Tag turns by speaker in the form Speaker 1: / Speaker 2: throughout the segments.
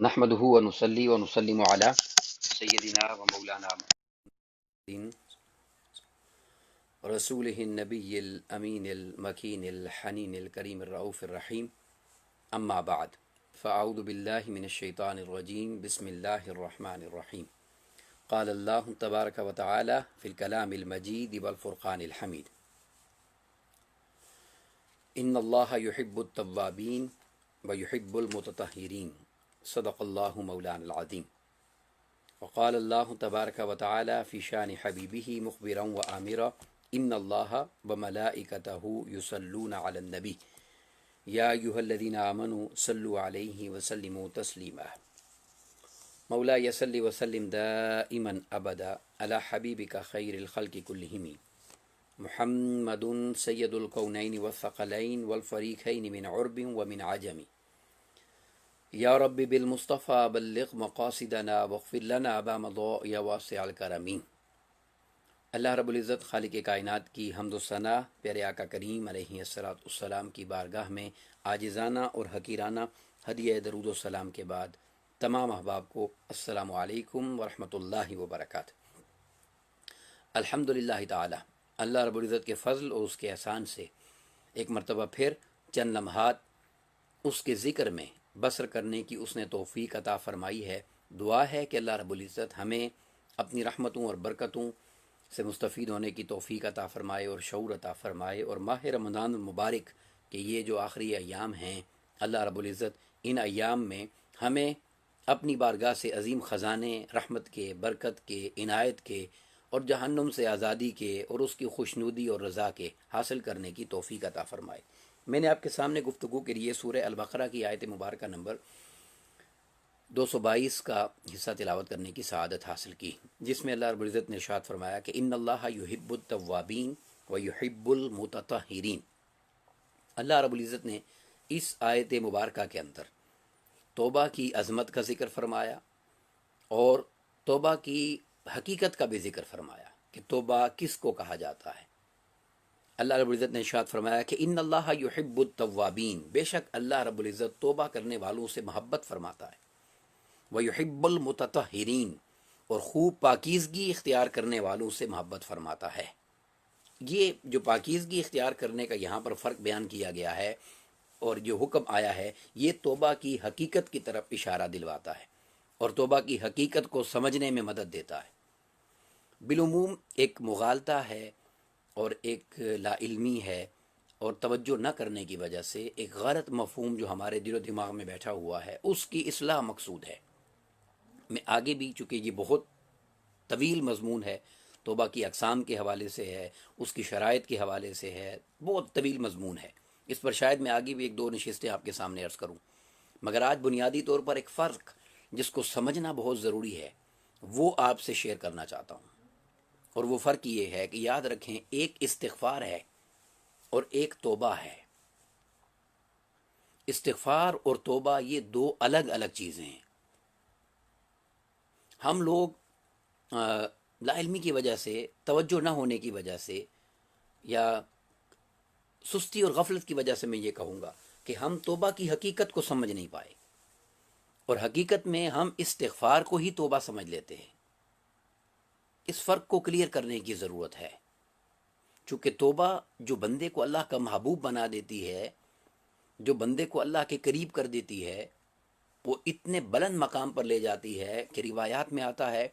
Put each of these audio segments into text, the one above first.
Speaker 1: نحمده ونصلي ونسلم على سيدنا ومولانا محمد رسوله النبي الأمين المكين الحنين الكريم الرؤوف الرحيم أما بعد فأعوذ بالله من الشيطان الرجيم بسم الله الرحمن الرحيم قال الله تبارك وتعالى في الكلام المجيد والفرقان الحميد إن الله يحب التوابين ويحب المتطهرين صدق الله مولانا العظيم وقال الله تبارك وتعالى في شان حبيبه مخبرا وآمرا إن الله وملائكته يصلون على النبي يا أيها الذين آمنوا صلوا عليه وسلموا تسليما مولاي صل وسلم دائما أبدا على حبيبك خير الخلق كلهم محمد سيد الكونين والثقلين والفريقين من عرب ومن عجم یا رب بالمصطفیٰ بلغ مقاصدنا واغفر لنا ابا مضاء یا واسع الکرم۔ اللہ رب العزت خالق کائنات کی حمد و ثنا پیارے آقا کریم علیہ الصلوۃ والسلام کی بارگاہ میں عاجزانہ اور حقیرانہ ہدیہ درود و سلام کے بعد تمام احباب کو السلام علیکم ورحمۃ اللہ وبرکاتہ۔ الحمدللہ تعالی اللہ رب العزت کے فضل اور اس کے احسان سے ایک مرتبہ پھر چند لمحات اس کے ذکر میں بسر کرنے کی اس نے توفیق عطا فرمائی ہے۔ دعا ہے کہ اللہ رب العزت ہمیں اپنی رحمتوں اور برکتوں سے مستفید ہونے کی توفیق عطا فرمائے اور شعور عطا فرمائے، اور ماہ رمضان المبارک کہ یہ جو آخری ایام ہیں، اللہ رب العزت ان ایام میں ہمیں اپنی بارگاہ سے عظیم خزانے رحمت کے، برکت کے، عنایت کے اور جہنم سے آزادی کے اور اس کی خوشنودی اور رضا کے حاصل کرنے کی توفیق عطا فرمائے۔ میں نے آپ کے سامنے گفتگو کے لیے سورہ البقرہ کی آیت مبارکہ نمبر 222 کا حصہ تلاوت کرنے کی سعادت حاصل کی، جس میں اللہ رب العزت نے ارشاد فرمایا کہ ان اللہ یحب التوابین و یحب المتطہرین۔ اللہ رب العزت نے اس آیت مبارکہ کے اندر توبہ کی عظمت کا ذکر فرمایا اور توبہ کی حقیقت کا بھی ذکر فرمایا کہ توبہ کس کو کہا جاتا ہے۔ اللہ رب العزت نے ارشاد فرمایا کہ ان اللہ یحب التوابین، بے شک اللہ رب العزت توبہ کرنے والوں سے محبت فرماتا ہے، ویحب المتطہرین، اور خوب پاکیزگی اختیار کرنے والوں سے محبت فرماتا ہے۔ یہ جو پاکیزگی اختیار کرنے کا یہاں پر فرق بیان کیا گیا ہے اور جو حکم آیا ہے، یہ توبہ کی حقیقت کی طرف اشارہ دلواتا ہے اور توبہ کی حقیقت کو سمجھنے میں مدد دیتا ہے۔ بالعموم ایک مغالطہ ہے اور ایک لا علمی ہے اور توجہ نہ کرنے کی وجہ سے ایک غلط مفہوم جو ہمارے دل و دماغ میں بیٹھا ہوا ہے، اس کی اصلاح مقصود ہے۔ میں آگے بھی، چونکہ یہ بہت طویل مضمون ہے، توبہ کی اقسام کے حوالے سے ہے، اس کی شرائط کے حوالے سے ہے، بہت طویل مضمون ہے، اس پر شاید میں آگے بھی ایک دو نشستیں آپ کے سامنے عرض کروں، مگر آج بنیادی طور پر ایک فرق جس کو سمجھنا بہت ضروری ہے وہ آپ سے شیئر کرنا چاہتا ہوں، اور وہ فرق یہ ہے کہ یاد رکھیں، ایک استغفار ہے اور ایک توبہ ہے۔ استغفار اور توبہ یہ دو الگ الگ چیزیں ہیں۔ ہم لوگ لا علمی کی وجہ سے، توجہ نہ ہونے کی وجہ سے، یا سستی اور غفلت کی وجہ سے میں یہ کہوں گا کہ ہم توبہ کی حقیقت کو سمجھ نہیں پائے، اور حقیقت میں ہم استغفار کو ہی توبہ سمجھ لیتے ہیں۔ اس فرق کو کلیئر کرنے کی ضرورت ہے، چونکہ توبہ جو بندے کو اللہ کا محبوب بنا دیتی ہے، جو بندے کو اللہ کے قریب کر دیتی ہے، وہ اتنے بلند مقام پر لے جاتی ہے کہ روایات میں آتا ہے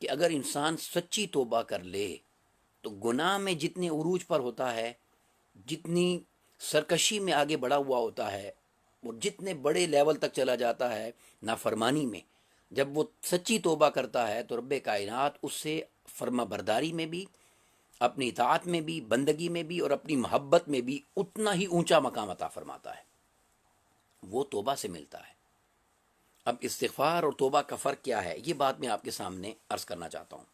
Speaker 1: کہ اگر انسان سچی توبہ کر لے تو گناہ میں جتنے عروج پر ہوتا ہے، جتنی سرکشی میں آگے بڑھا ہوا ہوتا ہے، اور جتنے بڑے لیول تک چلا جاتا ہے نافرمانی میں، جب وہ سچی توبہ کرتا ہے تو رب کائنات اس سے فرما برداری میں بھی، اپنی اطاعت میں بھی، بندگی میں بھی اور اپنی محبت میں بھی اتنا ہی اونچا مقام عطا فرماتا ہے۔ وہ توبہ سے ملتا ہے۔ اب استغفار اور توبہ کا فرق کیا ہے، یہ بات میں آپ کے سامنے عرض کرنا چاہتا ہوں۔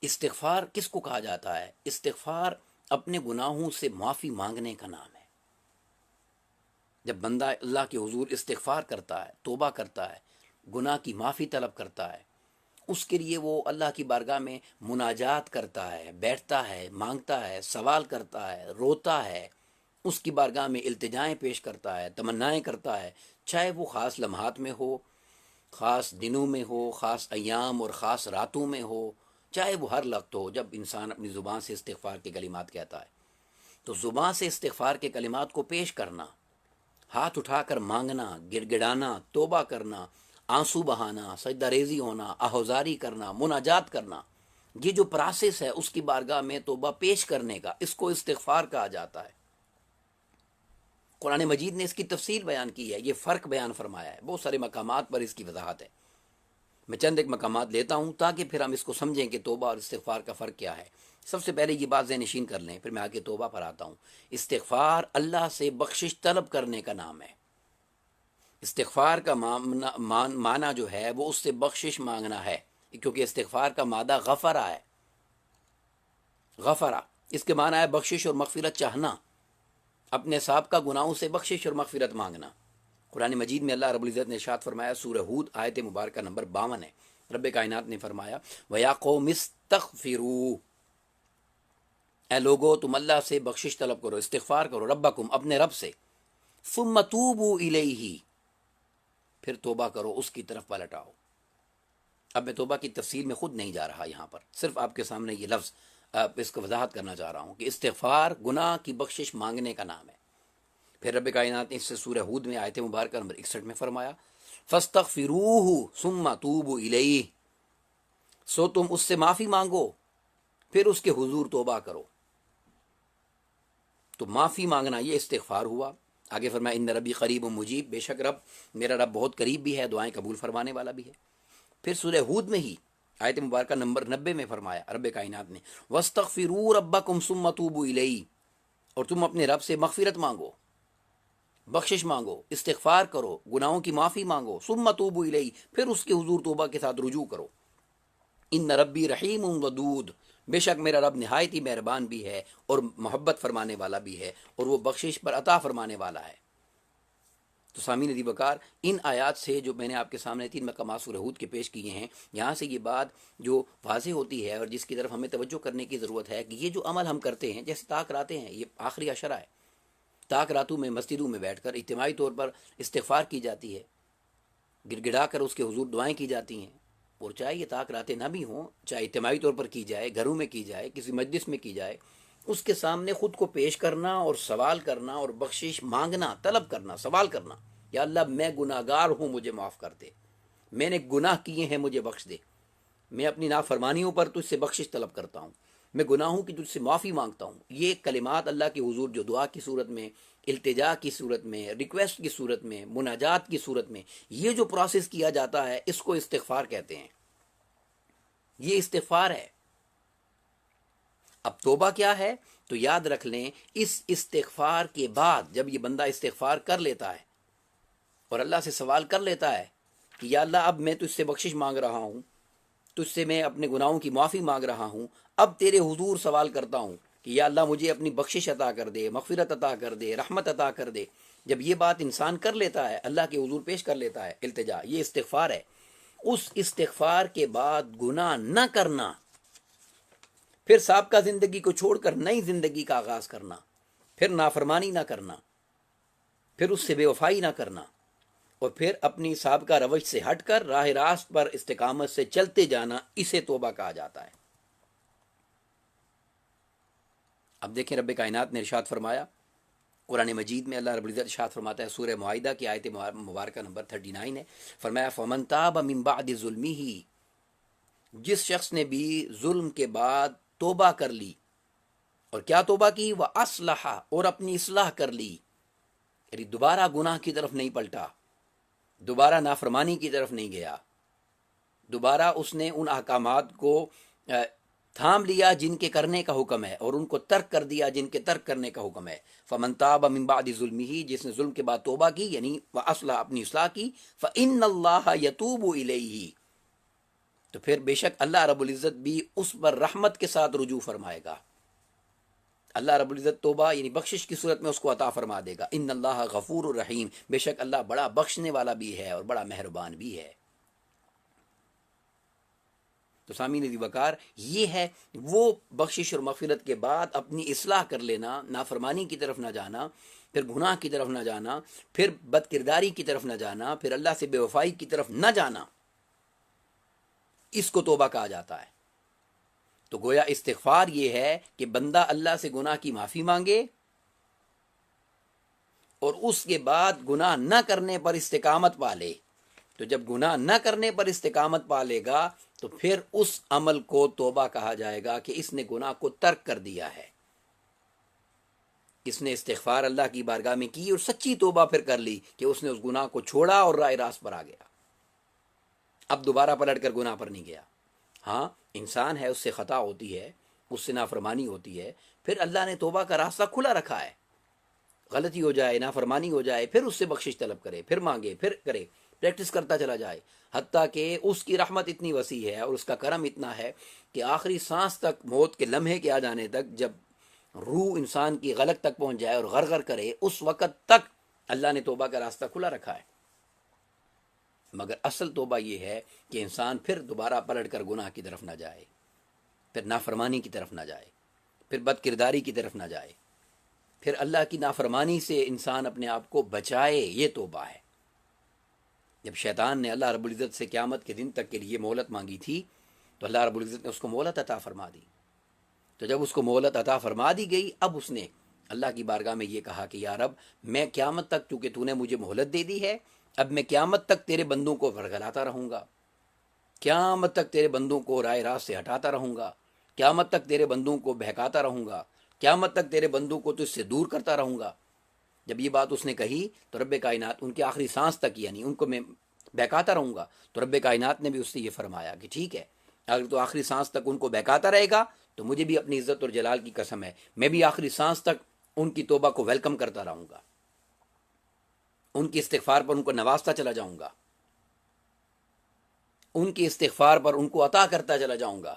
Speaker 1: استغفار کس کو کہا جاتا ہے؟ استغفار اپنے گناہوں سے معافی مانگنے کا نام ہے۔ جب بندہ اللہ کے حضور استغفار کرتا ہے، توبہ کرتا ہے، گناہ کی معافی طلب کرتا ہے، اس کے لیے وہ اللہ کی بارگاہ میں مناجات کرتا ہے، بیٹھتا ہے، مانگتا ہے، سوال کرتا ہے، روتا ہے، اس کی بارگاہ میں التجائیں پیش کرتا ہے، تمنائیں کرتا ہے، چاہے وہ خاص لمحات میں ہو، خاص دنوں میں ہو، خاص ایام اور خاص راتوں میں ہو، چاہے وہ ہر وقت ہو جب انسان اپنی زبان سے استغفار کے کلمات کہتا ہے۔ تو زبان سے استغفار کے کلمات کو پیش کرنا، ہاتھ اٹھا کر مانگنا، گڑ گڑانا، توبہ کرنا، آنسو بہانا، سجدہ ریزی ہونا، آہوزاری کرنا، مناجات کرنا، یہ جو پروسیس ہے اس کی بارگاہ میں توبہ پیش کرنے کا، اس کو استغفار کہا جاتا ہے۔ قرآن مجید نے اس کی تفصیل بیان کی ہے، یہ فرق بیان فرمایا ہے، بہت سارے مقامات پر اس کی وضاحت ہے۔ میں چند ایک مقامات لیتا ہوں تاکہ پھر ہم اس کو سمجھیں کہ توبہ اور استغفار کا فرق کیا ہے۔ سب سے پہلے یہ بات ذہن نشین کر لیں، پھر میں آگے توبہ پر آتا ہوں۔ استغفار اللہ سے بخشش طلب کرنے کا نام ہے۔ استغفار کا معنی جو ہے وہ اس سے بخشش مانگنا ہے، کیونکہ استغفار کا مادہ غفرہ ہے۔ غفرہ اس کے معنی ہے بخشش اور مغفرت چاہنا، اپنے سابقہ گناہوں سے بخشش اور مغفرت مانگنا۔ قرآن مجید میں اللہ رب العزت نے ارشاد فرمایا، سورہ ہود آیت مبارکہ نمبر 52 ہے، رب کائنات نے فرمایا وَيَا قَوْمِ اسْتَغْفِرُوا، اے لوگو تم اللہ سے بخشش طلب کرو، استغفار کرو، ربکم اپنے رب سے، ثُمَّ تُوبُوا إِلَيْهِ پھر توبہ کرو، اس کی طرف پلٹ آؤ۔ اب میں توبہ کی تفصیل میں خود نہیں جا رہا، یہاں پر صرف آپ کے سامنے یہ لفظ اس کو وضاحت کرنا چاہ رہا ہوں کہ استغفار گناہ کی بخشش مانگنے کا نام ہے۔ پھر رب کائنات نے اس سے سورہ ہود میں آیت مبارکہ نمبر 61 میں فرمایا فَاسْتَغْفِرُوهُ ثُمَّ تُوبُوا إِلَيْهِ، سو تم اس سے معافی مانگو پھر اس کے حضور توبہ کرو۔ تو معافی مانگنا یہ استغفار ہوا۔ آگے فرمایا ان ربی قریب مجیب، بے شک میرا رب بہت قریب بھی ہے، دعائیں قبول فرمانے والا بھی ہے۔ پھر سورہ ہود میں ہی آیت مبارکہ نمبر 90 میں فرمایا رب کائنات نے وَاسْتَغْفِرُوا رَبَّكُمْ ثُمَّ تُوبُوا إِلَيْهِ، اور تم اپنے رب سے مغفرت مانگو، بخشش مانگو، استغفار کرو، گناہوں کی معافی مانگو، ثُمَّ تُوبُوا إِلَيْهِ پھر اس کے حضور توبہ کے ساتھ رجوع کرو۔ ان ربی رحیم ودود، بے شک میرا رب نہایت ہی مہربان بھی ہے اور محبت فرمانے والا بھی ہے، اور وہ بخشش پر عطا فرمانے والا ہے۔ تو سامعین عزیز وقار، ان آیات سے جو میں نے آپ کے سامنے 3 مقامات سورہ ہود کے پیش کیے ہیں، یہاں سے یہ بات جو واضح ہوتی ہے اور جس کی طرف ہمیں توجہ کرنے کی ضرورت ہے کہ یہ جو عمل ہم کرتے ہیں، جیسے طاق راتیں ہیں، یہ آخری عشرہ ہے۔ طاق راتوں میں مسجدوں میں بیٹھ کر اجتماعی طور پر استغفار کی جاتی ہے، گڑ گڑا کر اس کے حضور دعائیں کی جاتی ہیں، اور چاہے یہ طاق راتیں نہ بھی ہوں، چاہے اجتماعی طور پر کی جائے، گھروں میں کی جائے، کسی مجلس میں کی جائے، اس کے سامنے خود کو پیش کرنا اور سوال کرنا اور بخشش مانگنا، طلب کرنا، سوال کرنا، یا اللہ میں گناہ گار ہوں، مجھے معاف کر دے، میں نے گناہ کیے ہیں، مجھے بخش دے، میں اپنی نافرمانیوں پر تجھ سے بخشش طلب کرتا ہوں، میں گناہوں کی تجھ سے معافی مانگتا ہوں۔ یہ کلمات اللہ کے حضور جو دعا کی صورت میں، التجا کی صورت میں، ریکویسٹ کی صورت میں، مناجات کی صورت میں یہ جو پروسیس کیا جاتا ہے، اس کو استغفار کہتے ہیں۔ یہ استغفار ہے۔ اب توبہ کیا ہے؟ تو یاد رکھ لیں، اس استغفار کے بعد جب یہ بندہ استغفار کر لیتا ہے اور اللہ سے سوال کر لیتا ہے کہ یا اللہ اب میں تجھ سے بخشش مانگ رہا ہوں، تجھ سے میں اپنے گناہوں کی معافی مانگ رہا ہوں، اب تیرے حضور سوال کرتا ہوں کہ یا اللہ مجھے اپنی بخشش عطا کر دے، مغفرت عطا کر دے، رحمت عطا کر دے۔ جب یہ بات انسان کر لیتا ہے، اللہ کے حضور پیش کر لیتا ہے التجا، یہ استغفار ہے۔ اس استغفار کے بعد گناہ نہ کرنا، پھر سابقہ زندگی کو چھوڑ کر نئی زندگی کا آغاز کرنا، پھر نافرمانی نہ کرنا، پھر اس سے بے وفائی نہ کرنا، اور پھر اپنی سابقہ روش سے ہٹ کر راہ راست پر استقامت سے چلتے جانا، اسے توبہ کہا جاتا ہے۔ اب دیکھیں رب کائنات نے ارشاد فرمایا قرآن مجید میں، اللہ رب العزت ارشاد فرماتا ہے سورہ معاہدہ کی آیت مبارکہ نمبر 39 ہے، فرمایا فَمَن تَابَ مِن بَعْدِ ظُلْمِهِ، جس شخص نے بھی ظلم کے بعد توبہ کر لی، اور کیا توبہ کی؟ وَأَصْلَحَ، اور اپنی اصلاح کر لی، یعنی دوبارہ گناہ کی طرف نہیں پلٹا، دوبارہ نافرمانی کی طرف نہیں گیا، دوبارہ اس نے ان احکامات کو تھام لیا جن کے کرنے کا حکم ہے، اور ان کو ترک کر دیا جن کے ترک کرنے کا حکم ہے۔ فَمَن تَابَ مِن بَعْدِ ظُلْمِهِ، جس نے ظلم کے بعد توبہ کی، یعنی وَأَصْلَحَ، اپنی اصلاح کی، فَإِنَّ اللَّهَ يَتُوبُ إِلَيْهِ، تو پھر بے شک اللہ رب العزت بھی اس پر رحمت کے ساتھ رجوع فرمائے گا۔ اللہ رب العزت توبہ یعنی بخشش کی صورت میں اس کو عطا فرما دے گا۔ ان اللہ غفور الرحیم، بے شک اللہ بڑا بخشنے والا بھی ہے اور بڑا مہربان بھی ہے۔ تو سامعین عزیز وقار، یہ ہے وہ بخشش اور مغفرت کے بعد اپنی اصلاح کر لینا، نافرمانی کی طرف نہ جانا، پھر گناہ کی طرف نہ جانا، پھر بد کرداری کی طرف نہ جانا، پھر اللہ سے بے وفائی کی طرف نہ جانا، اس کو توبہ کہا جاتا ہے۔ تو گویا استغفار یہ ہے کہ بندہ اللہ سے گناہ کی معافی مانگے اور اس کے بعد گناہ نہ کرنے پر استقامت پا لے۔ تو جب گناہ نہ کرنے پر استقامت پا لے گا تو پھر اس عمل کو توبہ کہا جائے گا کہ اس نے گناہ کو ترک کر دیا ہے، اس نے استغفار اللہ کی بارگاہ میں کی اور سچی توبہ پھر کر لی کہ اس نے اس گناہ کو چھوڑا اور راہ راست پر آ گیا، اب دوبارہ پلٹ کر گناہ پر نہیں گیا۔ ہاں انسان ہے، اس سے خطا ہوتی ہے، اس سے نافرمانی ہوتی ہے، پھر اللہ نے توبہ کا راستہ کھلا رکھا ہے، غلطی ہو جائے، نافرمانی ہو جائے، پھر اس سے بخشش طلب کرے، پھر مانگے، پھر کرے، پریکٹس کرتا چلا جائے، حتیٰ کہ اس کی رحمت اتنی وسیع ہے اور اس کا کرم اتنا ہے کہ آخری سانس تک، موت کے لمحے کے آ جانے تک، جب روح انسان کی غلق تک پہنچ جائے اور غرغر کرے، اس وقت تک اللہ نے توبہ کا راستہ کھلا رکھا ہے۔ مگر اصل توبہ یہ ہے کہ انسان پھر دوبارہ پلٹ کر گناہ کی طرف نہ جائے، پھر نافرمانی کی طرف نہ جائے، پھر بد کرداری کی طرف نہ جائے، پھر اللہ کی نافرمانی سے انسان اپنے آپ کو بچائے، یہ توبہ ہے۔ جب شیطان نے اللہ رب العزت سے قیامت کے دن تک کے لیے مہلت مانگی تھی تو اللہ رب العزت نے اس کو مہلت عطا فرما دی۔ تو جب اس کو مہلت عطا فرما دی گئی، اب اس نے اللہ کی بارگاہ میں یہ کہا کہ یا رب، میں قیامت تک، چونکہ تو نے مجھے مہلت دے دی ہے، اب میں قیامت تک تیرے بندوں کو ورگلاتا رہوں گا، قیامت تک تیرے بندوں کو راہ راست سے ہٹاتا رہوں گا، قیامت تک تیرے بندوں کو بہکاتا رہوں گا، قیامت تک تیرے بندوں کو تجھ سے دور کرتا رہوں گا۔ جب یہ بات اس نے کہی تو رب کائنات، ان کے آخری سانس تک، یعنی ان کو میں بہکاتا رہوں گا، تو رب کائنات نے بھی اس سے یہ فرمایا کہ ٹھیک ہے، اگر تو آخری سانس تک ان کو بہکاتا رہے گا تو مجھے بھی اپنی عزت اور جلال کی قسم ہے، میں بھی آخری سانس تک ان کی توبہ کو ویلکم کرتا رہوں گا، ان کی استغفار پر ان کو نوازتا چلا جاؤں گا، ان کی استغفار پر ان کو عطا کرتا چلا جاؤں گا،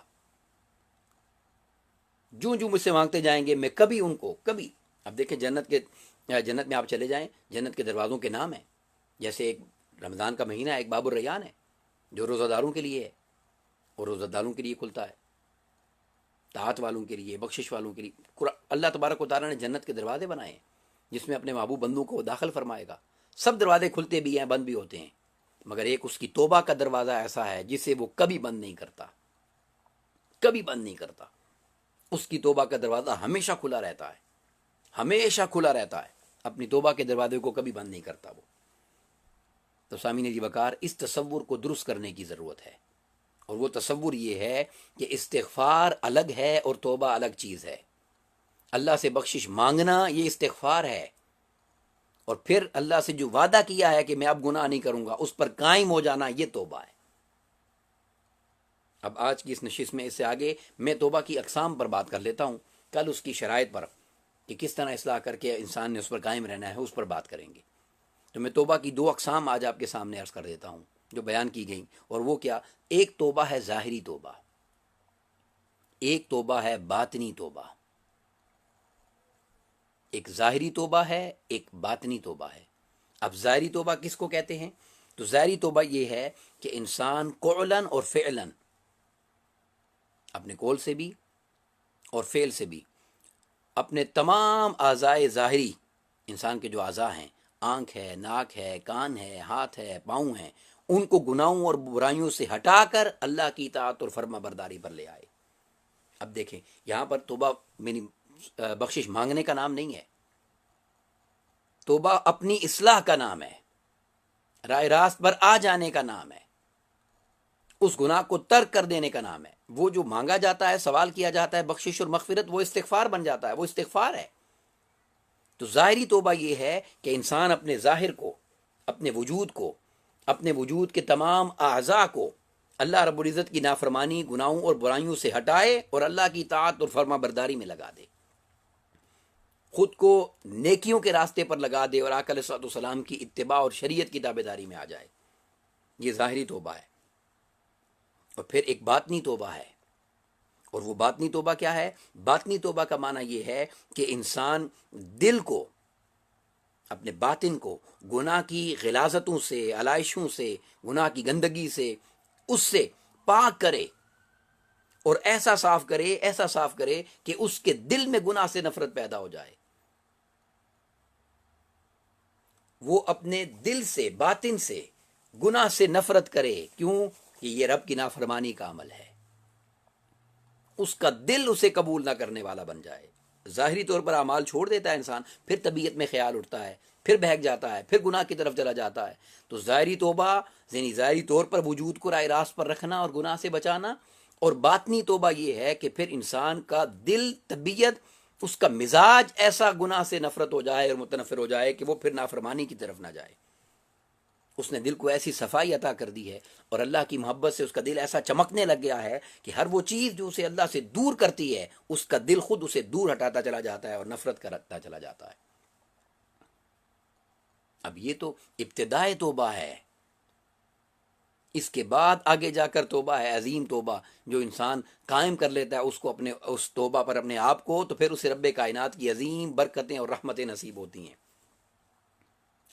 Speaker 1: جو جو مجھ سے مانگتے جائیں گے میں کبھی ان کو کبھی۔ اب دیکھیں جنت میں آپ چلے جائیں، جنت کے دروازوں کے نام ہیں، جیسے ایک رمضان کا مہینہ ہے، ایک باب الریان ہے جو روزہ داروں کے لیے ہے، اور روزہ داروں کے لیے کھلتا ہے، طاعت والوں کے لیے، بخشش والوں کے لیے۔ اللہ تبارک و تعالیٰ نے جنت کے دروازے بنائے ہیں جس میں اپنے محبوب بندوں کو داخل فرمائے گا۔ سب دروازے کھلتے بھی ہیں، بند بھی ہوتے ہیں، مگر ایک اس کی توبہ کا دروازہ ایسا ہے جسے وہ کبھی بند نہیں کرتا، کبھی بند نہیں کرتا۔ اس کی توبہ کا دروازہ ہمیشہ کھلا رہتا ہے، ہمیشہ کھلا رہتا ہے، اپنی توبہ کے دروازے کو کبھی بند نہیں کرتا وہ۔ تو سامعین جی وقار، اس تصور کو درست کرنے کی ضرورت ہے، اور وہ تصور یہ ہے کہ استغفار الگ ہے اور توبہ الگ چیز ہے۔ اللہ سے بخشش مانگنا یہ استغفار ہے، اور پھر اللہ سے جو وعدہ کیا ہے کہ میں اب گناہ نہیں کروں گا، اس پر قائم ہو جانا یہ توبہ ہے۔ اب آج کی اس نشست میں اس سے آگے میں توبہ کی اقسام پر بات کر لیتا ہوں، کل اس کی شرائط پر کہ کس طرح اصلاح کر کے انسان نے اس پر قائم رہنا ہے اس پر بات کریں گے۔ تو میں توبہ کی 2 اقسام آج آپ کے سامنے عرض کر دیتا ہوں جو بیان کی گئیں، اور وہ کیا؟ ایک توبہ ہے ظاہری توبہ، ایک توبہ ہے باطنی توبہ۔ ایک ظاہری توبہ ہے، ایک باطنی توبہ ہے۔ اب ظاہری توبہ کس کو کہتے ہیں؟ تو ظاہری توبہ یہ ہے کہ انسان قولاً اور فعلاً، اپنے قول سے بھی اور فعل سے بھی، اپنے تمام اعضائے ظاہری، انسان کے جو اعضاء ہیں، آنکھ ہے، ناک ہے، کان ہے، ہاتھ ہے، پاؤں ہیں، ان کو گناہوں اور برائیوں سے ہٹا کر اللہ کی اطاعت اور فرما برداری پر لے آئے۔ اب دیکھیں یہاں پر توبہ میری بخشش مانگنے کا نام نہیں ہے، توبہ اپنی اصلاح کا نام ہے، راہ راست پر آ جانے کا نام ہے، اس گناہ کو ترک کر دینے کا نام ہے۔ وہ جو مانگا جاتا ہے، سوال کیا جاتا ہے بخشش اور مغفرت، وہ استغفار بن جاتا ہے، وہ استغفار ہے۔ تو ظاہری توبہ یہ ہے کہ انسان اپنے ظاہر کو، اپنے وجود کو، اپنے وجود کے تمام اعضاء کو اللہ رب العزت کی نافرمانی، گناہوں اور برائیوں سے ہٹائے اور اللہ کی اطاعت اور فرما برداری میں لگا دے، خود کو نیکیوں کے راستے پر لگا دے اور آقا علیہ الصلوۃ والسلام کی اتباع اور شریعت کی تابعداری میں آ جائے۔ یہ ظاہری توبہ ہے۔ اور پھر ایک باطنی توبہ ہے، اور وہ باطنی توبہ کیا ہے؟ باطنی توبہ کا معنی یہ ہے کہ انسان دل کو، اپنے باطن کو گناہ کی غلاظتوں سے، علائشوں سے، گناہ کی گندگی سے، اس سے پاک کرے، اور ایسا صاف کرے کہ اس کے دل میں گناہ سے نفرت پیدا ہو جائے، وہ اپنے دل سے باطن سے گناہ سے نفرت کرے. کیوں؟ کہ یہ رب کی نافرمانی کا عمل ہے. اس کا دل اسے قبول نہ کرنے والا بن جائے. ظاہری طور پر اعمال چھوڑ دیتا ہے انسان، پھر طبیعت میں خیال اٹھتا ہے، پھر بہک جاتا ہے، پھر گناہ کی طرف چلا جاتا ہے. تو ظاہری توبہ یعنی ظاہری طور پر وجود کو رائے راست پر رکھنا اور گناہ سے بچانا، اور باطنی توبہ یہ ہے کہ پھر انسان کا دل، طبیعت، اس کا مزاج ایسا گناہ سے نفرت ہو جائے اور متنفر ہو جائے کہ وہ پھر نافرمانی کی طرف نہ جائے. اس نے دل کو ایسی صفائی عطا کر دی ہے اور اللہ کی محبت سے اس کا دل ایسا چمکنے لگ گیا ہے کہ ہر وہ چیز جو اسے اللہ سے دور کرتی ہے اس کا دل خود اسے دور ہٹاتا چلا جاتا ہے اور نفرت کرتا چلا جاتا ہے. اب یہ تو ابتدائے توبہ ہے. اس کے بعد آگے جا کر توبہ ہے عظیم توبہ، جو انسان قائم کر لیتا ہے اس کو اپنے اس توبہ پر اپنے آپ کو، تو پھر اسے رب کائنات کی عظیم برکتیں اور رحمتیں نصیب ہوتی ہیں.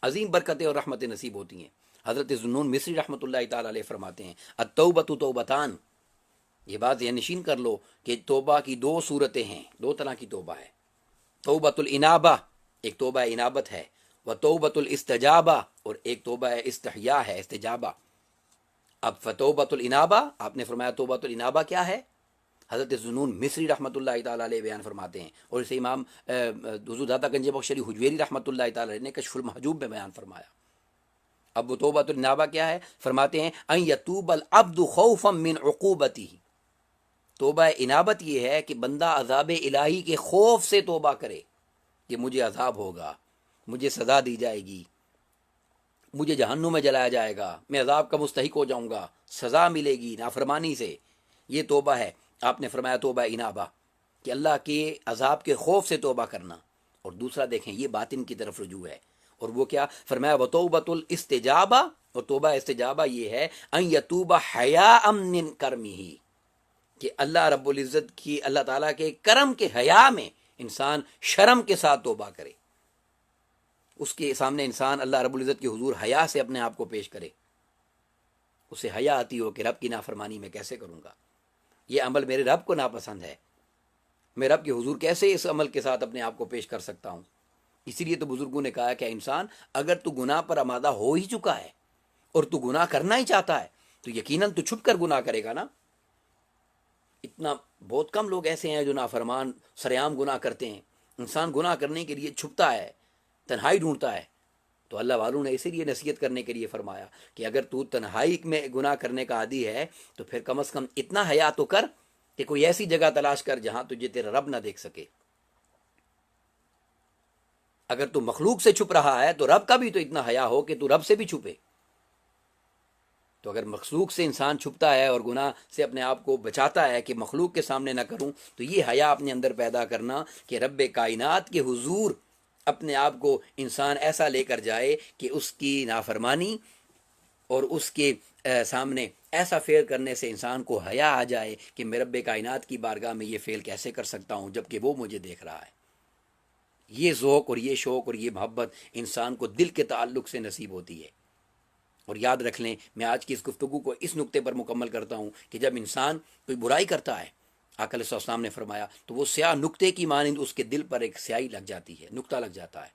Speaker 1: عظیم برکتیں اور رحمتیں نصیب ہوتی ہیں. حضرت ذوالنون مصری رحمۃ اللہ تعالی علیہ فرماتے ہیں التوبۃ توبتان. یہ بات یہ نشین کر لو کہ توبہ کی دو صورتیں ہیں، دو طرح کی توبہ ہے. توبۃ الانابہ، ایک توبہ انابت ہے، و توبۃ الاستجابہ، اور ایک توبہ استحیاء ہے، استجابہ. اب فتوبۃ الانابہ، آپ نے فرمایا توبۃ الانابہ کیا ہے؟ حضرت ذوالنون مصری رحمۃ اللہ تعالی علیہ بیان فرماتے ہیں، اور اسے امام حضور داتا گنج بخش علی حجویری رحمۃ اللہ تعالی علیہ نے کشف المحجوب میں بیان فرمایا. اب وہ توبۃ الانابہ کیا ہے؟ فرماتے ہیں ان یتوب العبد خوفا من عقوبتہ. توبہ انابت یہ ہے کہ بندہ عذاب الہی کے خوف سے توبہ کرے کہ مجھے عذاب ہوگا، مجھے سزا دی جائے گی، مجھے جہنم میں جلایا جائے گا، میں عذاب کا مستحق ہو جاؤں گا، سزا ملے گی نافرمانی سے. یہ توبہ ہے. آپ نے فرمایا توبہ انابہ کہ اللہ کے عذاب کے خوف سے توبہ کرنا. اور دوسرا دیکھیں یہ باطن کی طرف رجوع ہے، اور وہ کیا فرمایا وتوبۃ الاستجابہ. اور توبہ استجابہ یہ ہے ان یتوب حیاء من کرمہ، کہ اللہ رب العزت کی، اللہ تعالیٰ کے کرم کے حیا میں انسان شرم کے ساتھ توبہ کرے. اس کے سامنے انسان اللہ رب العزت کے حضور حیا سے اپنے آپ کو پیش کرے، اسے حیا آتی ہو کہ رب کی نافرمانی میں کیسے کروں گا، یہ عمل میرے رب کو ناپسند ہے، میں رب کے حضور کیسے اس عمل کے ساتھ اپنے آپ کو پیش کر سکتا ہوں. اسی لیے تو بزرگوں نے کہا کہ انسان اگر تو گناہ پر آمادہ ہو ہی چکا ہے اور تو گناہ کرنا ہی چاہتا ہے تو یقیناً تو چھپ کر گناہ کرے گا نا. اتنا بہت کم لوگ ایسے ہیں جو نافرمان سریعام گناہ کرتے ہیں. انسان گناہ کرنے کے لیے چھپتا ہے، تنہائی ڈھونڈتا ہے. تو اللہ والوں نے اسی لیے نصیحت کرنے کے لیے فرمایا کہ اگر تو تنہائی میں گناہ کرنے کا عادی ہے تو پھر کم از کم اتنا حیا تو کر کہ کوئی ایسی جگہ تلاش کر جہاں تجھے تیرا رب نہ دیکھ سکے. اگر تو مخلوق سے چھپ رہا ہے تو رب کا بھی تو اتنا حیا ہو کہ تو رب سے بھی چھپے. تو اگر مخلوق سے انسان چھپتا ہے اور گناہ سے اپنے آپ کو بچاتا ہے کہ مخلوق کے سامنے نہ کروں، تو یہ حیا اپنے اندر پیدا کرنا کہ رب کائنات کے حضور اپنے آپ کو انسان ایسا لے کر جائے کہ اس کی نافرمانی اور اس کے سامنے ایسا فعل کرنے سے انسان کو حیا آ جائے کہ میں رب کائنات کی بارگاہ میں یہ فعل کیسے کر سکتا ہوں جبکہ وہ مجھے دیکھ رہا ہے. یہ ذوق اور یہ شوق اور یہ محبت انسان کو دل کے تعلق سے نصیب ہوتی ہے. اور یاد رکھ لیں، میں آج کی اس گفتگو کو اس نقطے پر مکمل کرتا ہوں کہ جب انسان کوئی برائی کرتا ہے، آقا علیہ السلام نے فرمایا، تو وہ سیاہ نقطے کی مانند اس کے دل پر ایک سیاہی لگ جاتی ہے، نقطہ لگ جاتا ہے.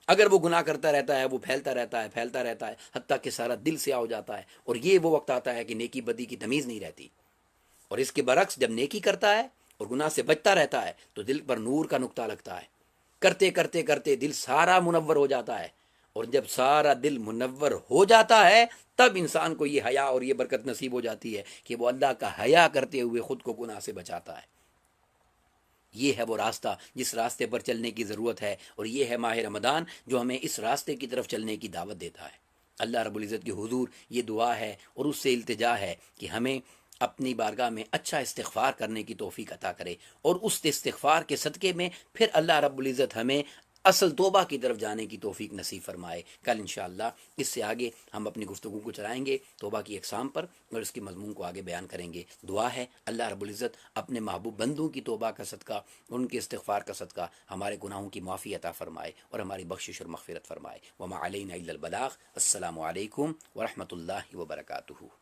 Speaker 1: اگر وہ گناہ کرتا رہتا ہے وہ پھیلتا رہتا ہے حتیٰ کہ سارا دل سیاہ ہو جاتا ہے. اور یہ وہ وقت آتا ہے کہ نیکی بدی کی تمیز نہیں رہتی. اور اس کے برعکس جب نیکی کرتا ہے اور گناہ سے بچتا رہتا ہے تو دل پر نور کا نقطہ لگتا ہے. کرتے کرتے کرتے دل سارا منور ہو جاتا ہے. اور جب سارا دل منور ہو جاتا ہے تب انسان کو یہ حیا اور یہ برکت نصیب ہو جاتی ہے کہ وہ اللہ کا حیا کرتے ہوئے خود کو گناہ سے بچاتا ہے. یہ ہے وہ راستہ جس راستے پر چلنے کی ضرورت ہے، اور یہ ہے ماہ رمضان جو ہمیں اس راستے کی طرف چلنے کی دعوت دیتا ہے. اللہ رب العزت کے حضور یہ دعا ہے اور اس سے التجا ہے کہ ہمیں اپنی بارگاہ میں اچھا استغفار کرنے کی توفیق عطا کرے، اور اس استغفار کے صدقے میں پھر اللہ رب العزت ہمیں اصل توبہ کی طرف جانے کی توفیق نصیب فرمائے. کل انشاءاللہ اس سے آگے ہم اپنی گفتگو کو چلائیں گے توبہ کی اقسام پر اور اس کی مضمون کو آگے بیان کریں گے. دعا ہے اللہ رب العزت اپنے محبوب بندوں کی توبہ کا صدقہ، ان کے استغفار کا صدقہ ہمارے گناہوں کی معافی عطا فرمائے اور ہماری بخشش اور مغفرت فرمائے. وما علینا الا البلاغ. السلام علیکم ورحمۃ اللہ وبرکاتہ.